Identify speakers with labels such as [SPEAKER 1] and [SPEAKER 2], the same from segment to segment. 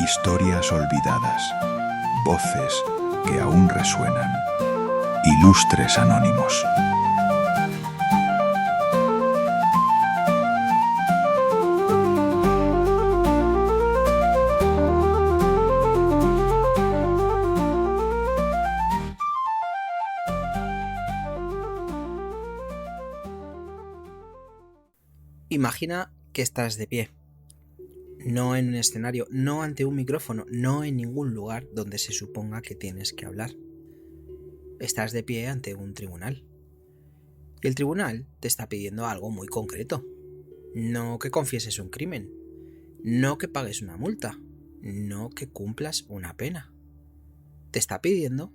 [SPEAKER 1] Historias olvidadas, voces que aún resuenan. Ilustres Anónimos.
[SPEAKER 2] Imagina que estás de pie, no en un escenario, no ante un micrófono, no en ningún lugar donde se suponga que tienes que hablar. Estás de pie ante un tribunal. Y el tribunal te está pidiendo algo muy concreto. No que confieses un crimen, no que pagues una multa, no que cumplas una pena. Te está pidiendo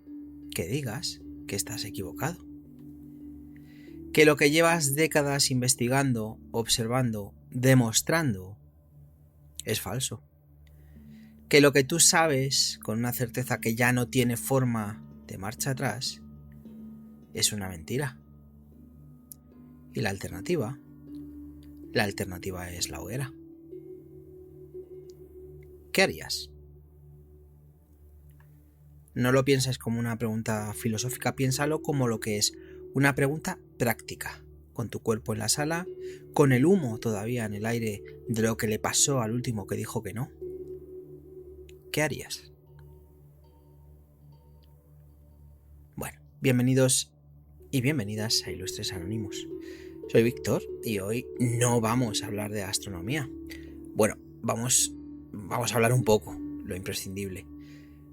[SPEAKER 2] que digas que estás equivocado. Que lo que llevas décadas investigando, observando, demostrando, es falso. Que lo que tú sabes con una certeza que ya no tiene forma de marcha atrás es una mentira. Y la alternativa es la hoguera. ¿Qué harías? No lo pienses como una pregunta filosófica, piénsalo como lo que es una pregunta práctica, con tu cuerpo en la sala, con el humo todavía en el aire de lo que le pasó al último que dijo que no. ¿Qué harías? Bueno, bienvenidos y bienvenidas a Ilustres Anónimos. Soy Víctor y hoy no vamos a hablar de astronomía. Bueno, vamos a hablar un poco, lo imprescindible.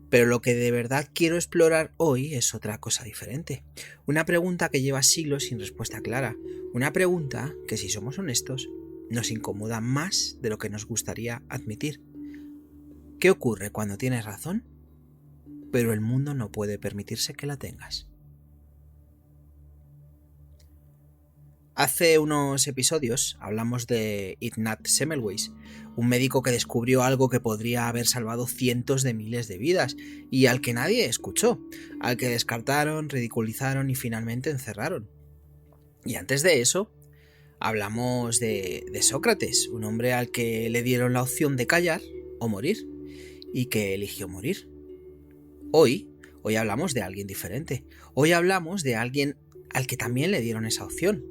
[SPEAKER 2] Pero lo que de verdad quiero explorar hoy es otra cosa diferente. Una pregunta que lleva siglos sin respuesta clara. Una pregunta que, si somos honestos, nos incomoda más de lo que nos gustaría admitir. ¿Qué ocurre cuando tienes razón, pero el mundo no puede permitirse que la tengas? Hace unos episodios hablamos de Ignaz Semmelweis, un médico que descubrió algo que podría haber salvado cientos de miles de vidas y al que nadie escuchó, al que descartaron, ridiculizaron y finalmente encerraron. Y antes de eso, hablamos de Sócrates, un hombre al que le dieron la opción de callar o morir y que eligió morir. Hoy hablamos de alguien diferente. Hoy hablamos de alguien al que también le dieron esa opción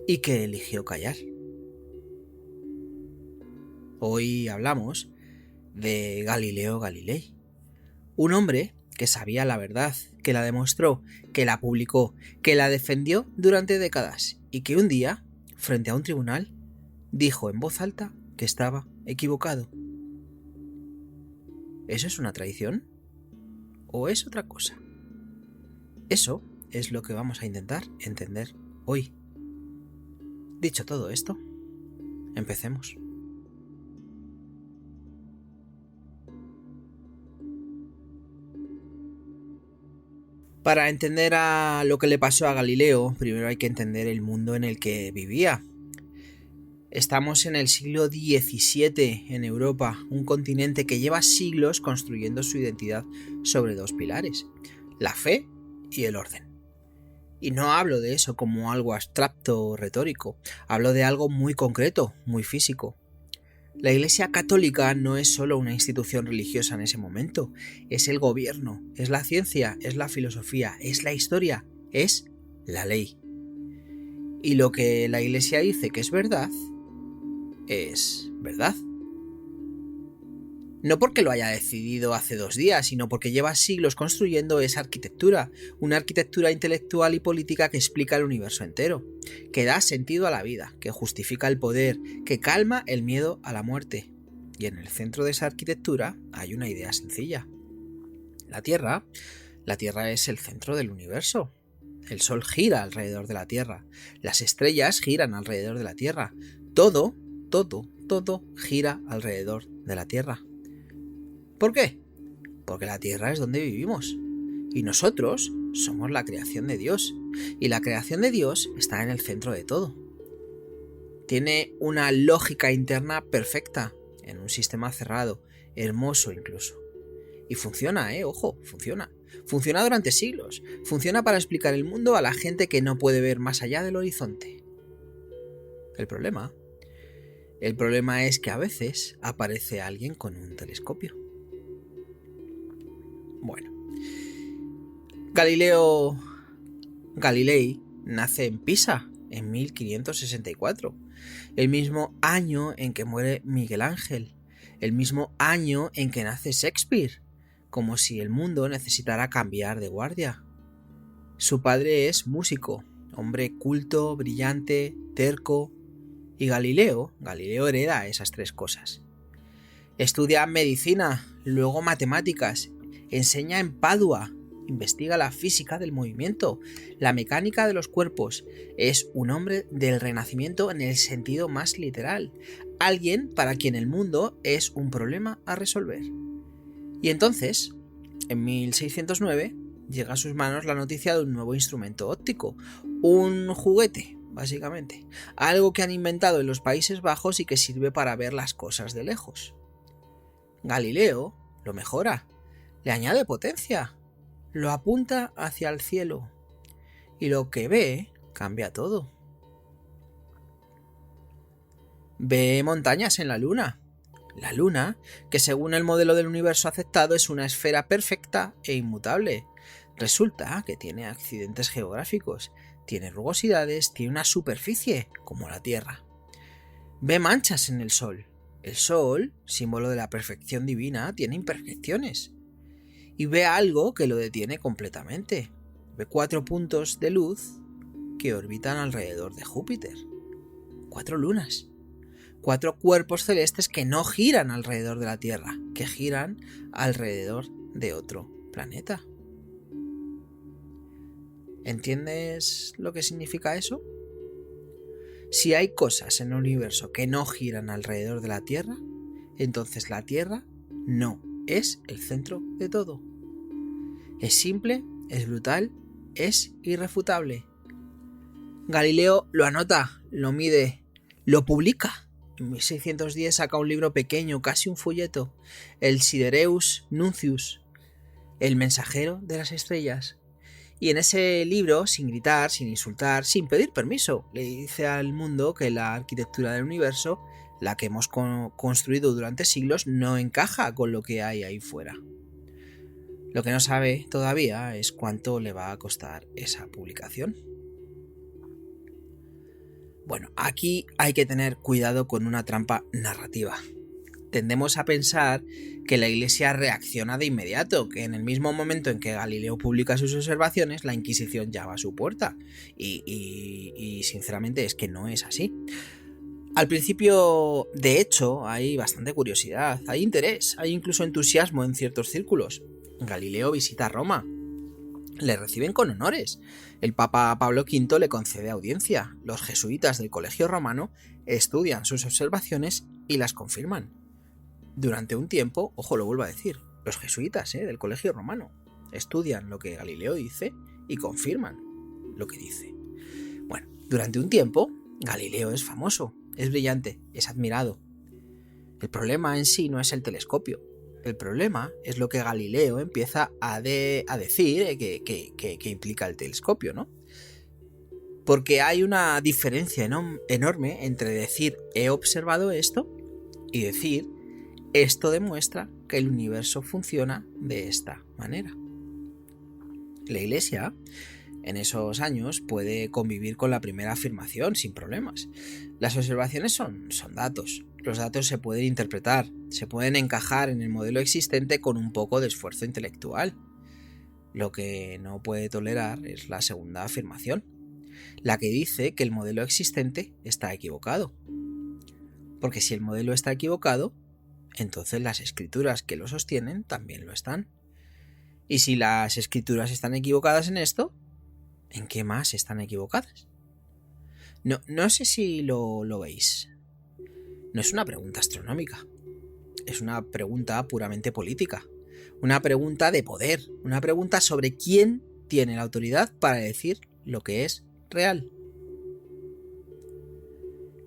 [SPEAKER 2] y que eligió callar. Hoy hablamos de Galileo Galilei, un hombre que sabía la verdad, que la demostró, que la publicó, que la defendió durante décadas y que un día, frente a un tribunal, dijo en voz alta que estaba equivocado. ¿Eso es una traición? ¿O es otra cosa? Eso es lo que vamos a intentar entender hoy. Dicho todo esto, empecemos. Para entender a lo que le pasó a Galileo, primero hay que entender el mundo en el que vivía. Estamos en el siglo XVII en Europa, un continente que lleva siglos construyendo su identidad sobre dos pilares, la fe y el orden. Y no hablo de eso como algo abstracto o retórico, hablo de algo muy concreto, muy físico. La Iglesia Católica no es solo una institución religiosa en ese momento, es el gobierno, es la ciencia, es la filosofía, es la historia, es la ley. Y lo que la Iglesia dice que es verdad verdad. No porque lo haya decidido hace 2 días, sino porque lleva siglos construyendo esa arquitectura, una arquitectura intelectual y política que explica el universo entero, que da sentido a la vida, que justifica el poder, que calma el miedo a la muerte. Y en el centro de esa arquitectura hay una idea sencilla. La Tierra es el centro del universo. El Sol gira alrededor de la Tierra, las estrellas giran alrededor de la Tierra, todo gira alrededor de la Tierra. ¿Por qué? Porque la Tierra es donde vivimos y nosotros somos la creación de Dios y la creación de Dios está en el centro de todo. Tiene una lógica interna perfecta en un sistema cerrado, hermoso incluso. Y funciona, ojo, funciona. Funciona durante siglos. Funciona para explicar el mundo a la gente que no puede ver más allá del horizonte. El problema El problema es que a veces aparece alguien con un telescopio. Bueno, Galileo Galilei nace en Pisa en 1564, el mismo año en que muere Miguel Ángel, el mismo año en que nace Shakespeare, como si el mundo necesitara cambiar de guardia. Su padre es músico, hombre culto, brillante, terco, y Galileo hereda esas tres cosas. Estudia medicina, luego matemáticas, enseña en Padua, investiga la física del movimiento, la mecánica de los cuerpos. Es un hombre del Renacimiento en el sentido más literal, alguien para quien el mundo es un problema a resolver. Y entonces, en 1609, llega a sus manos la noticia de un nuevo instrumento óptico, un juguete, básicamente, algo que han inventado en los Países Bajos y que sirve para ver las cosas de lejos. Galileo lo mejora, le añade potencia, lo apunta hacia el cielo y lo que ve cambia todo. Ve montañas en la Luna. La Luna, que según el modelo del universo aceptado es una esfera perfecta e inmutable, resulta que tiene accidentes geográficos, tiene rugosidades, tiene una superficie como la Tierra. Ve manchas en el Sol. El Sol, símbolo de la perfección divina, tiene imperfecciones. Y ve algo que lo detiene completamente. Ve 4 puntos de luz que orbitan alrededor de Júpiter. 4 lunas. 4 cuerpos celestes que no giran alrededor de la Tierra, que giran alrededor de otro planeta. ¿Entiendes lo que significa eso? Si hay cosas en el universo que no giran alrededor de la Tierra, entonces la Tierra no es el centro de todo. Es simple, es brutal, es irrefutable. Galileo lo anota, lo mide, lo publica. En 1610 saca un libro pequeño, casi un folleto, el Sidereus Nuncius, el mensajero de las estrellas. Y en ese libro, sin gritar, sin insultar, sin pedir permiso, le dice al mundo que la arquitectura del universo, la que hemos construido durante siglos, no encaja con lo que hay ahí fuera. Lo que no sabe todavía es cuánto le va a costar esa publicación. Bueno, aquí hay que tener cuidado con una trampa narrativa. Tendemos a pensar que la Iglesia reacciona de inmediato, que en el mismo momento en que Galileo publica sus observaciones, la Inquisición llama a su puerta. Y sinceramente es que no es así. Al principio, de hecho, hay bastante curiosidad, hay interés, hay incluso entusiasmo en ciertos círculos. Galileo visita Roma. Le reciben con honores. El Papa Pablo V le concede audiencia. Los jesuitas del Colegio Romano estudian sus observaciones y las confirman. Durante un tiempo, ojo, lo vuelvo a decir, los jesuitas del Colegio Romano estudian lo que Galileo dice y confirman lo que dice. Bueno, durante un tiempo, Galileo es famoso, es brillante, es admirado. El problema en sí no es el telescopio. El problema es lo que Galileo empieza a decir que implica el telescopio, ¿no? Porque hay una diferencia enorme entre decir he observado esto y decir esto demuestra que el universo funciona de esta manera. La Iglesia en esos años puede convivir con la primera afirmación sin problemas. Las observaciones son datos. Los datos se pueden interpretar, se pueden encajar en el modelo existente con un poco de esfuerzo intelectual. Lo que no puede tolerar es la segunda afirmación, la que dice que el modelo existente está equivocado. Porque si el modelo está equivocado, entonces las escrituras que lo sostienen también lo están. Y si las escrituras están equivocadas en esto, ¿en qué más están equivocadas? No sé si lo veis. No es una pregunta astronómica, es una pregunta puramente política, una pregunta de poder, una pregunta sobre quién tiene la autoridad para decir lo que es real.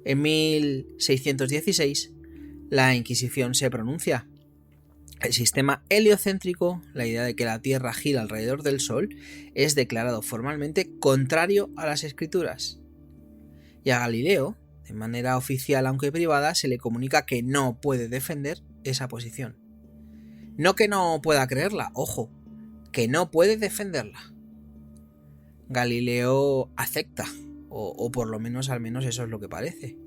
[SPEAKER 2] En 1616, la Inquisición se pronuncia. El sistema heliocéntrico, la idea de que la Tierra gira alrededor del Sol, es declarado formalmente contrario a las Escrituras. Y a Galileo, De manera oficial, aunque privada, se le comunica que no puede defender esa posición. No que no pueda creerla, ojo, que no puede defenderla. Galileo acepta, o por lo menos al menos eso es lo que parece.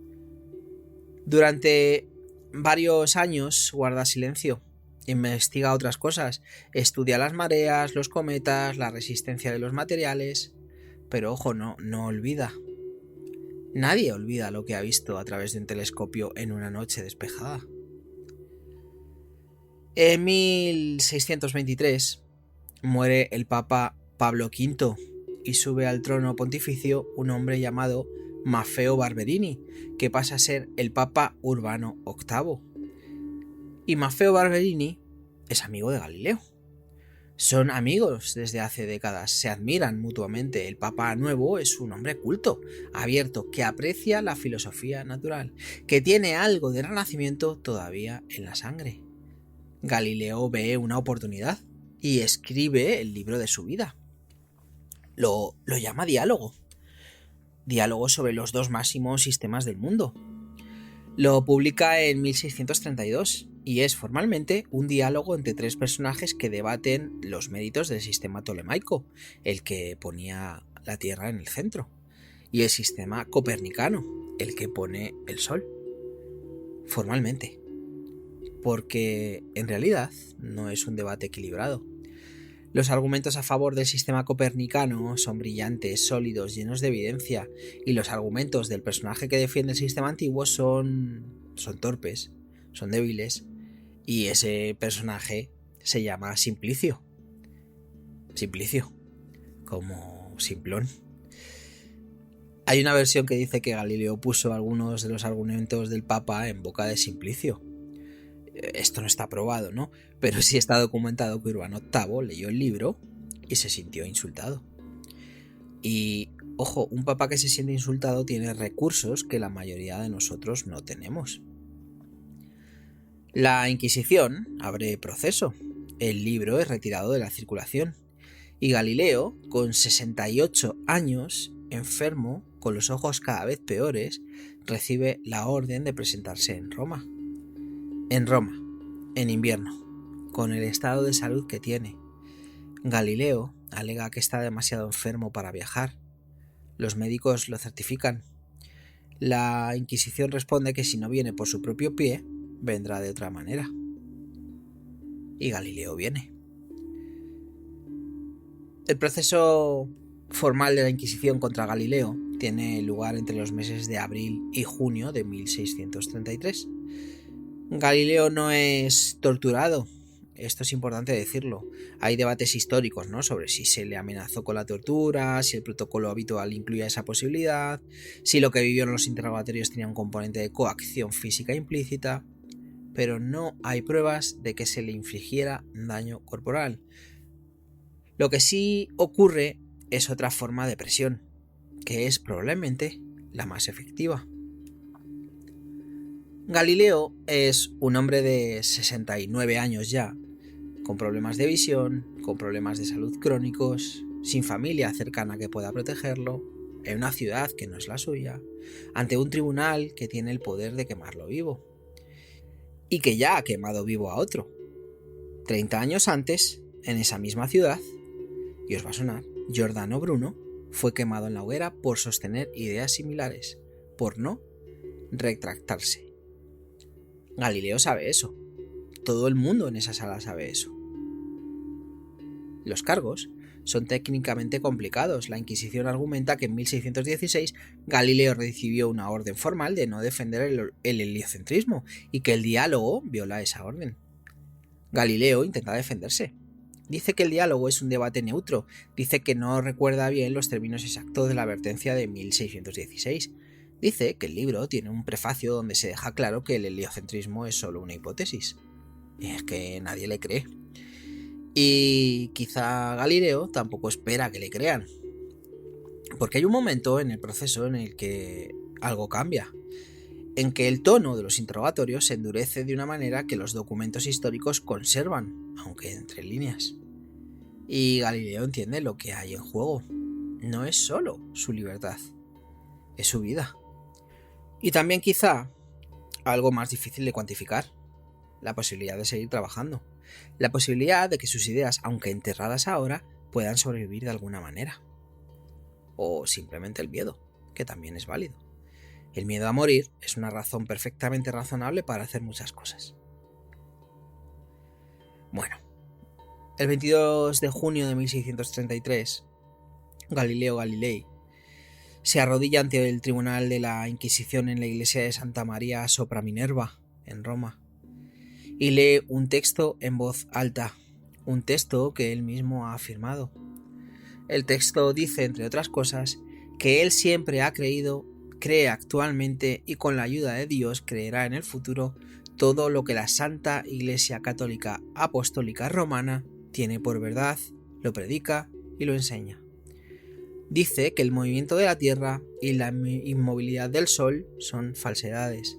[SPEAKER 2] Durante varios años guarda silencio, investiga otras cosas, estudia las mareas, los cometas, la resistencia de los materiales, pero ojo, no olvida. Nadie olvida lo que ha visto a través de un telescopio en una noche despejada. En 1623 muere el Papa Pablo V y sube al trono pontificio un hombre llamado Maffeo Barberini, que pasa a ser el Papa Urbano VIII. Y Maffeo Barberini es amigo de Galileo. Son amigos desde hace décadas, se admiran mutuamente. El Papa nuevo es un hombre culto, abierto, que aprecia la filosofía natural, que tiene algo de renacimiento todavía en la sangre. Galileo ve una oportunidad y escribe el libro de su vida. Lo llama Diálogo. Diálogo sobre los dos máximos sistemas del mundo. Lo publica en 1632 y es formalmente un diálogo entre tres personajes que debaten los méritos del sistema tolemaico, el que ponía la Tierra en el centro, y el sistema copernicano, el que pone el Sol. Formalmente. Porque en realidad no es un debate equilibrado. Los argumentos a favor del sistema copernicano son brillantes, sólidos, llenos de evidencia, y los argumentos del personaje que defiende el sistema antiguo son torpes, son débiles, y ese personaje se llama Simplicio. Simplicio, como simplón. Hay una versión que dice que Galileo puso algunos de los argumentos del Papa en boca de Simplicio. Esto no está probado, ¿no? Pero sí está documentado que Urbano VIII leyó el libro y se sintió insultado. Y, ojo, un papa que se siente insultado tiene recursos que la mayoría de nosotros no tenemos. La Inquisición abre proceso. El libro es retirado de la circulación. Y Galileo, con 68 años, enfermo, con los ojos cada vez peores, recibe la orden de presentarse en Roma. En Roma, en invierno, con el estado de salud que tiene. Galileo alega que está demasiado enfermo para viajar. Los médicos lo certifican. La Inquisición responde que si no viene por su propio pie, vendrá de otra manera. Y Galileo viene. El proceso formal de la Inquisición contra Galileo tiene lugar entre los meses de abril y junio de 1633. Galileo no es torturado, esto es importante decirlo. Hay debates históricos, ¿no?, sobre si se le amenazó con la tortura, si el protocolo habitual incluía esa posibilidad, si lo que vivió en los interrogatorios tenía un componente de coacción física implícita, pero no hay pruebas de que se le infligiera daño corporal. Lo que sí ocurre es otra forma de presión, que es probablemente la más efectiva. Galileo es un hombre de 69 años ya, con problemas de visión, con problemas de salud crónicos, sin familia cercana que pueda protegerlo, en una ciudad que no es la suya, ante un tribunal que tiene el poder de quemarlo vivo, y que ya ha quemado vivo a otro. 30 años antes, en esa misma ciudad, y os va a sonar, Giordano Bruno fue quemado en la hoguera por sostener ideas similares, por no retractarse. Galileo sabe eso. Todo el mundo en esa sala sabe eso. Los cargos son técnicamente complicados. La Inquisición argumenta que en 1616 Galileo recibió una orden formal de no defender el heliocentrismo y que el diálogo viola esa orden. Galileo intenta defenderse. Dice que el diálogo es un debate neutro. Dice que no recuerda bien los términos exactos de la advertencia de 1616. Dice que el libro tiene un prefacio donde se deja claro que el heliocentrismo es solo una hipótesis. Y es que nadie le cree. Y quizá Galileo tampoco espera que le crean. Porque hay un momento en el proceso en el que algo cambia. En que el tono de los interrogatorios se endurece de una manera que los documentos históricos conservan, aunque entre líneas. Y Galileo entiende lo que hay en juego. No es solo su libertad, es su vida. Y también quizá algo más difícil de cuantificar, la posibilidad de seguir trabajando, la posibilidad de que sus ideas, aunque enterradas ahora, puedan sobrevivir de alguna manera. O simplemente el miedo, que también es válido. El miedo a morir es una razón perfectamente razonable para hacer muchas cosas. Bueno, el 22 de junio de 1633, Galileo Galilei se arrodilla ante el tribunal de la Inquisición en la iglesia de Santa María sopra Minerva, en Roma, y lee un texto en voz alta, un texto que él mismo ha afirmado. El texto dice, entre otras cosas, que él siempre ha creído, cree actualmente y con la ayuda de Dios creerá en el futuro todo lo que la Santa Iglesia Católica Apostólica Romana tiene por verdad, lo predica y lo enseña. Dice que el movimiento de la Tierra y la inmovilidad del Sol son falsedades.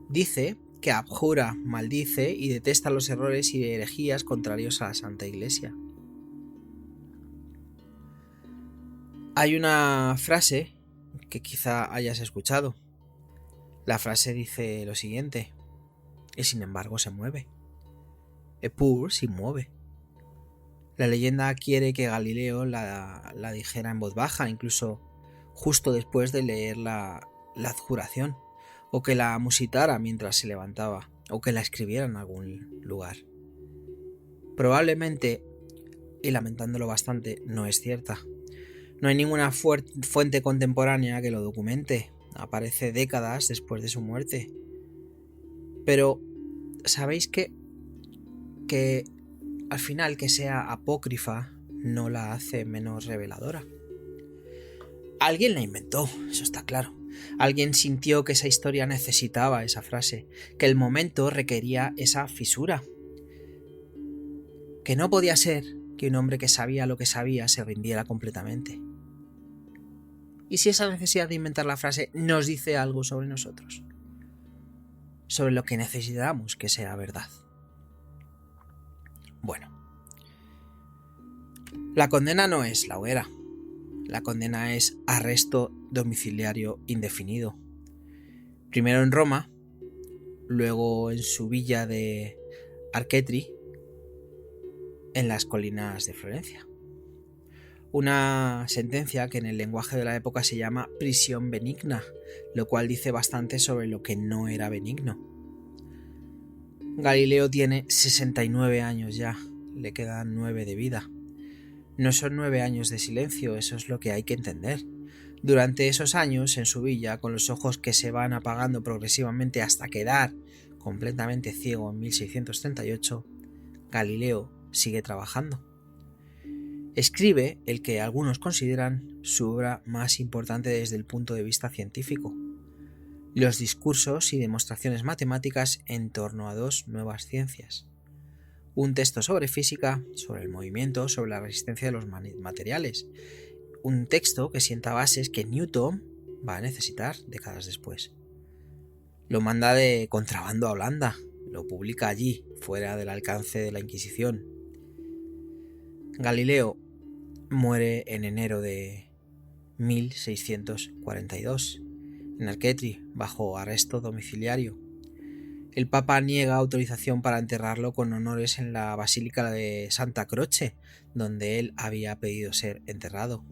[SPEAKER 2] Dice que abjura, maldice y detesta los errores y herejías contrarios a la Santa Iglesia. Hay una frase que quizá hayas escuchado. La frase dice lo siguiente: y sin embargo se mueve. Eppur se mueve. La leyenda quiere que Galileo la dijera en voz baja, incluso justo después de leer la adjuración, o que la musitara mientras se levantaba, o que la escribiera en algún lugar. Probablemente, y lamentándolo bastante, no es cierta. No hay ninguna fuente contemporánea que lo documente. Aparece décadas después de su muerte. Pero, ¿sabéis que al final que sea apócrifa no la hace menos reveladora? Alguien la inventó, eso está claro. Alguien sintió que esa historia necesitaba esa frase, que el momento requería esa fisura. Que no podía ser que un hombre que sabía lo que sabía se rindiera completamente. ¿Y si esa necesidad de inventar la frase nos dice algo sobre nosotros? Sobre lo que necesitamos que sea verdad. Bueno, la condena no es la hoguera. La condena es arresto domiciliario indefinido. Primero en Roma, luego en su villa de Arcetri, en las colinas de Florencia. Una sentencia que en el lenguaje de la época se llama prisión benigna, lo cual dice bastante sobre lo que no era benigno. Galileo tiene 69 años ya, le quedan 9 de vida. No son 9 años de silencio, eso es lo que hay que entender. Durante esos años, en su villa, con los ojos que se van apagando progresivamente hasta quedar completamente ciego en 1638, Galileo sigue trabajando. Escribe el que algunos consideran su obra más importante desde el punto de vista científico: los discursos y demostraciones matemáticas en torno a dos nuevas ciencias. Un texto sobre física, sobre el movimiento, sobre la resistencia de los materiales. Un texto que sienta bases que Newton va a necesitar décadas después. Lo manda de contrabando a Holanda, lo publica allí, fuera del alcance de la Inquisición. Galileo muere en enero de 1642, en Arcetri, bajo arresto domiciliario. El Papa niega autorización para enterrarlo con honores en la Basílica de Santa Croce, donde él había pedido ser enterrado.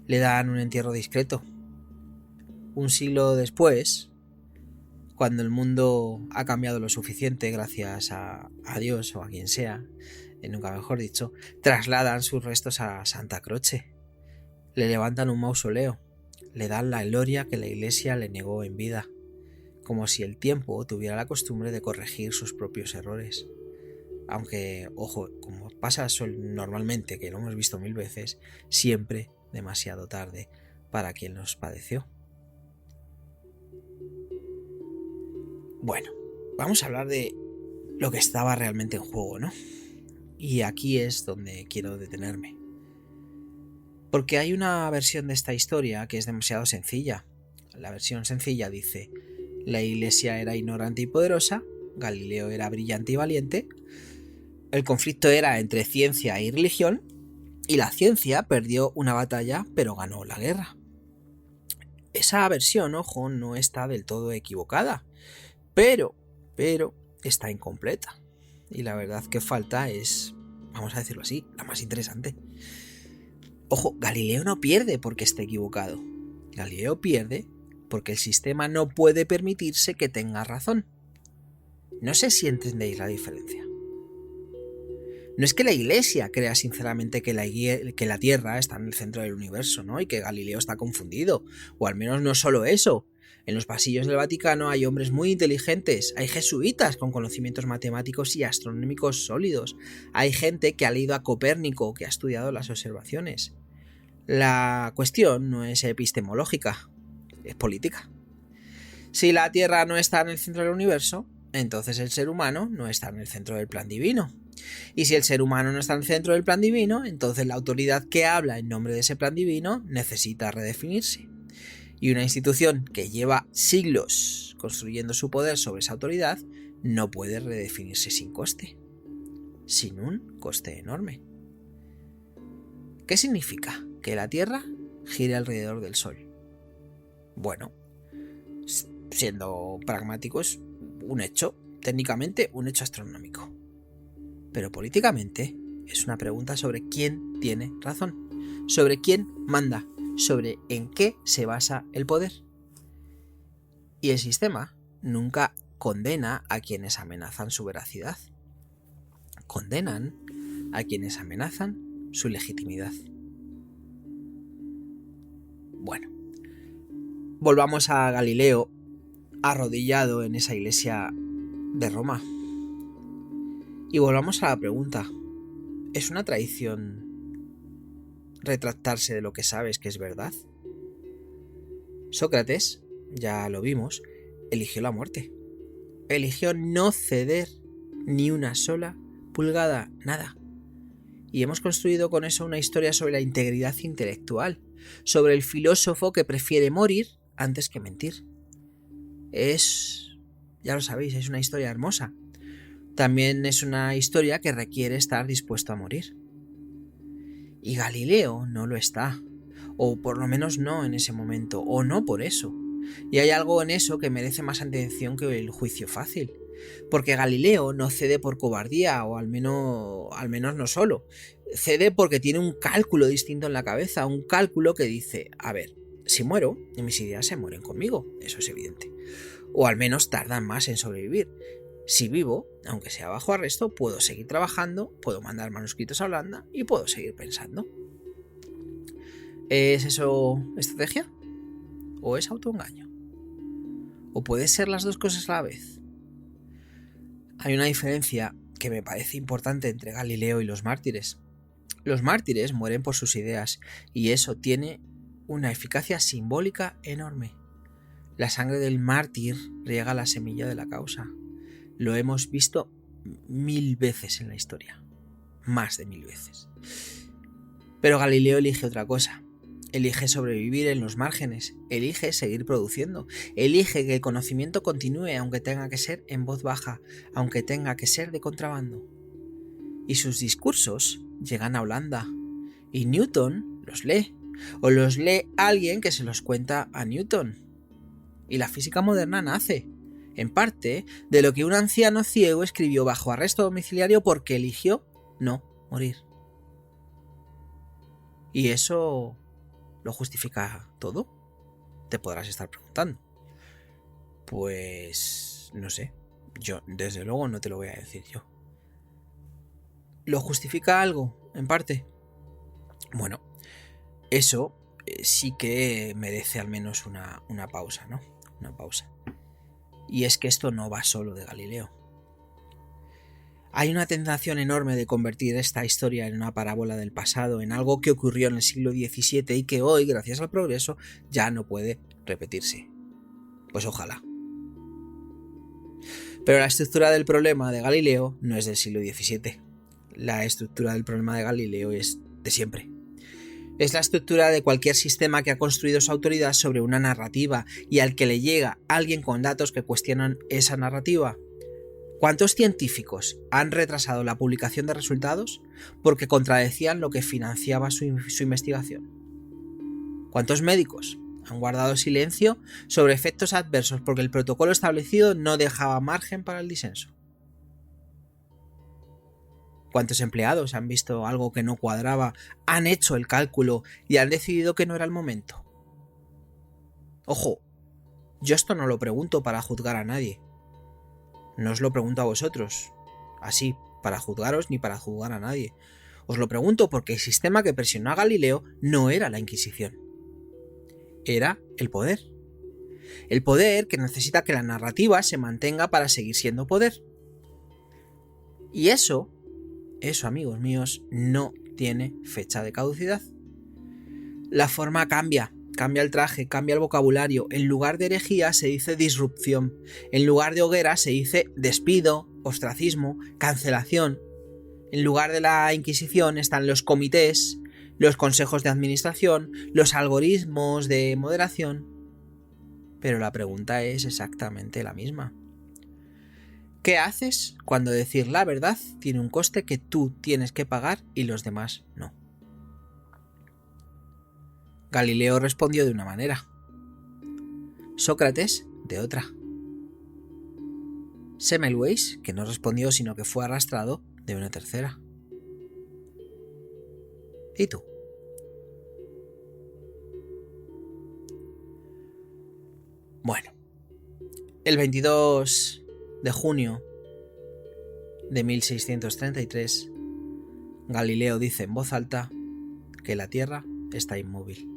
[SPEAKER 2] Le dan un entierro discreto. Un siglo después, cuando el mundo ha cambiado lo suficiente gracias a Dios o a quien sea, nunca mejor dicho, trasladan sus restos a Santa Croce. Le levantan un mausoleo, le dan la gloria que la Iglesia le negó en vida, como si el tiempo tuviera la costumbre de corregir sus propios errores. Aunque, ojo, como pasa normalmente, que lo hemos visto 1000 veces, siempre demasiado tarde para quien los padeció. Bueno, vamos a hablar de lo que estaba realmente en juego, ¿no? Y aquí es donde quiero detenerme. Porque hay una versión de esta historia que es demasiado sencilla. La versión sencilla dice: la Iglesia era ignorante y poderosa, Galileo era brillante y valiente, el conflicto era entre ciencia y religión, y la ciencia perdió una batalla pero ganó la guerra. Esa versión, ojo, no está del todo equivocada, pero está incompleta. Y la verdad que falta es, vamos a decirlo así, la más interesante. Ojo, Galileo no pierde porque esté equivocado. Galileo pierde porque el sistema no puede permitirse que tenga razón. No sé si entendéis la diferencia. No es que la Iglesia crea sinceramente que la Tierra está en el centro del universo, ¿no? Y que Galileo está confundido. O al menos no solo eso. En los pasillos del Vaticano hay hombres muy inteligentes, hay jesuitas con conocimientos matemáticos y astronómicos sólidos, hay gente que ha leído a Copérnico, que ha estudiado las observaciones. La cuestión no es epistemológica, es política. Si la Tierra no está en el centro del universo, entonces el ser humano no está en el centro del plan divino. Y si el ser humano no está en el centro del plan divino, entonces la autoridad que habla en nombre de ese plan divino necesita redefinirse. Y una institución que lleva siglos construyendo su poder sobre esa autoridad no puede redefinirse sin coste. Sin un coste enorme. ¿Qué significa que la Tierra gire alrededor del Sol? Bueno, siendo pragmático, es un hecho, técnicamente un hecho astronómico. Pero políticamente es una pregunta sobre quién tiene razón, sobre quién manda, sobre en qué se basa el poder. Y el sistema nunca condena a quienes amenazan su veracidad. Condenan a quienes amenazan su legitimidad. Bueno, volvamos a Galileo arrodillado en esa iglesia de Roma. Y volvamos a la pregunta. ¿Es una traición retractarse de lo que sabes que es verdad? Sócrates, ya lo vimos, eligió la muerte. Eligió no ceder ni una sola pulgada, nada. Y hemos construido con eso una historia sobre la integridad intelectual, sobre el filósofo que prefiere morir antes que mentir. Ya lo sabéis, es una historia hermosa. También es una historia que requiere estar dispuesto a morir. Y Galileo no lo está, o por lo menos no en ese momento, o no por eso. Y hay algo en eso que merece más atención que el juicio fácil. Porque Galileo no cede por cobardía, o al menos no solo. Cede porque tiene un cálculo distinto en la cabeza, un cálculo que dice, a ver, si muero, mis ideas se mueren conmigo, eso es evidente. O al menos tardan más en sobrevivir. Si vivo, aunque sea bajo arresto, puedo seguir trabajando, puedo mandar manuscritos a Holanda y puedo seguir pensando. ¿Es eso estrategia? ¿O es autoengaño? ¿O puede ser las dos cosas a la vez? Hay una diferencia que me parece importante entre Galileo y los mártires. Los mártires mueren por sus ideas y eso tiene una eficacia simbólica enorme. La sangre del mártir riega la semilla de la causa. Lo hemos visto 1000 veces en la historia. Más de 1000 veces. Pero Galileo elige otra cosa. Elige sobrevivir en los márgenes. Elige seguir produciendo. Elige que el conocimiento continúe aunque tenga que ser en voz baja, aunque tenga que ser de contrabando. Y sus discursos llegan a Holanda. Y Newton los lee. O los lee alguien que se los cuenta a Newton. Y la física moderna nace, en parte, de lo que un anciano ciego escribió bajo arresto domiciliario porque eligió no morir. ¿Y eso lo justifica todo? Te podrás estar preguntando. Pues no sé, yo desde luego no te lo voy a decir yo. ¿Lo justifica algo, en parte? Bueno, eso sí que merece al menos una pausa, ¿no? Una pausa. Y es que esto no va solo de Galileo. Hay una tentación enorme de convertir esta historia en una parábola del pasado, en algo que ocurrió en el siglo XVII y que hoy, gracias al progreso, ya no puede repetirse. Pues ojalá. Pero la estructura del problema de Galileo no es del siglo XVII. La estructura del problema de Galileo es de siempre. Es la estructura de cualquier sistema que ha construido su autoridad sobre una narrativa y al que le llega alguien con datos que cuestionan esa narrativa. ¿Cuántos científicos han retrasado la publicación de resultados porque contradecían lo que financiaba su investigación? ¿Cuántos médicos Han guardado silencio sobre efectos adversos porque el protocolo establecido no dejaba margen para el disenso. ¿Cuántos empleados han visto algo que no cuadraba, han hecho el cálculo y han decidido que no era el momento? Ojo, yo esto no lo pregunto para juzgar a nadie. No os lo pregunto a vosotros, así, para juzgaros ni para juzgar a nadie. Os lo pregunto porque el sistema que presionó a Galileo no era la Inquisición. Era el poder. El poder que necesita que la narrativa se mantenga para seguir siendo poder. Y eso, amigos míos, no tiene fecha de caducidad. La forma cambia el traje, cambia el vocabulario. En lugar de herejía se dice disrupción. En lugar de hoguera se dice despido, ostracismo, cancelación. En lugar de la Inquisición están los comités, los consejos de administración, los algoritmos de moderación. Pero la pregunta es exactamente la misma. ¿Qué haces cuando decir la verdad tiene un coste que tú tienes que pagar y los demás no? Galileo respondió de una manera, Sócrates de otra. Semmelweis, que no respondió sino que fue arrastrado, de una tercera. ¿Y tú? Bueno, el 22 de junio de 1633, Galileo dice en voz alta que la Tierra está inmóvil.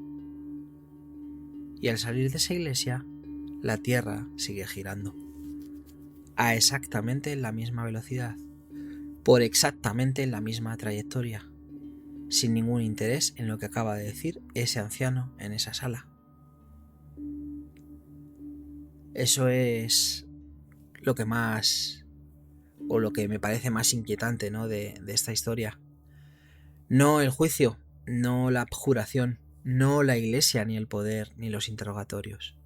[SPEAKER 2] Y al salir de esa iglesia, la Tierra sigue girando a exactamente la misma velocidad, por exactamente la misma trayectoria, sin ningún interés en lo que acaba de decir ese anciano en esa sala. Eso es lo que más, o lo que me parece más inquietante, ¿no? de esta historia. No el juicio, no la abjuración, no la iglesia, ni el poder, ni los interrogatorios.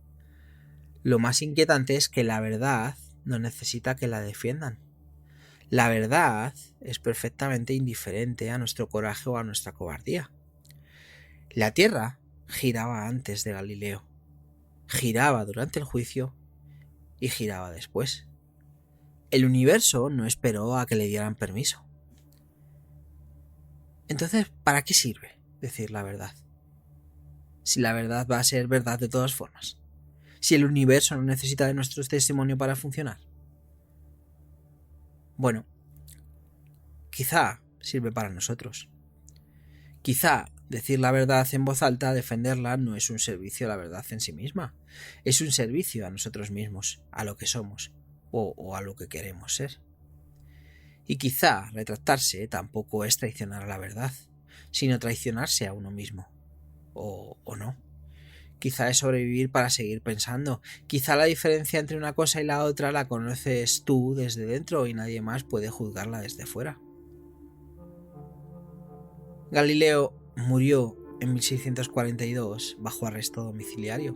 [SPEAKER 2] Lo más inquietante es que la verdad no necesita que la defiendan. La verdad es perfectamente indiferente a nuestro coraje o a nuestra cobardía. La Tierra giraba antes de Galileo, giraba durante el juicio y giraba después. El universo no esperó a que le dieran permiso. Entonces, ¿para qué sirve decir la verdad? Si la verdad va a ser verdad de todas formas. Si el universo no necesita de nuestro testimonio para funcionar. Bueno, quizá sirve para nosotros. Quizá decir la verdad en voz alta, defenderla, no es un servicio a la verdad en sí misma. Es un servicio a nosotros mismos, a lo que somos o a lo que queremos ser. Y quizá retractarse tampoco es traicionar a la verdad, sino traicionarse a uno mismo. O no. Quizá es sobrevivir para seguir pensando. Quizá la diferencia entre una cosa y la otra la conoces tú desde dentro y nadie más puede juzgarla desde fuera. Galileo murió en 1642 bajo arresto domiciliario.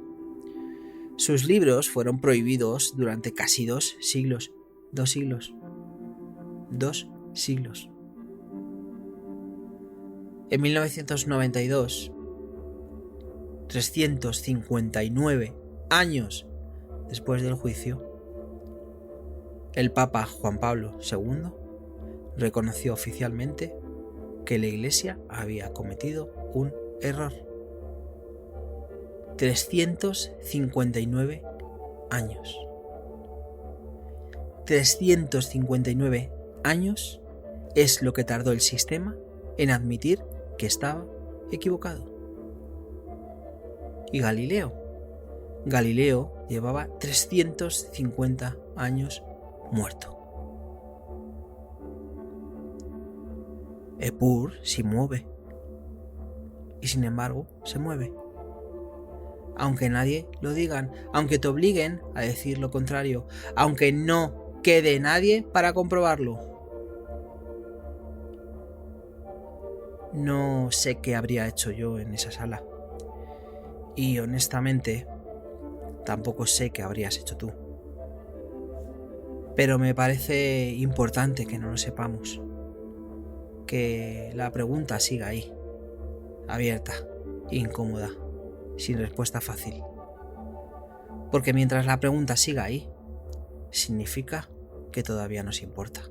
[SPEAKER 2] Sus libros fueron prohibidos durante casi 2 siglos. 2 siglos. 2 siglos. En 1992, 359 años después del juicio, el Papa Juan Pablo II reconoció oficialmente que la Iglesia había cometido un error. 359 años. 359 años es lo que tardó el sistema en admitir que estaba equivocado. Y Galileo llevaba 350 años muerto. Epur se mueve. Y sin embargo, se mueve. Aunque nadie lo digan, aunque te obliguen a decir lo contrario, aunque no quede nadie para comprobarlo. No sé qué habría hecho yo en esa sala. Y honestamente, tampoco sé qué habrías hecho tú. Pero me parece importante que no lo sepamos. Que la pregunta siga ahí, abierta, incómoda. sin respuesta fácil. Porque mientras la pregunta siga ahí, significa que todavía nos importa.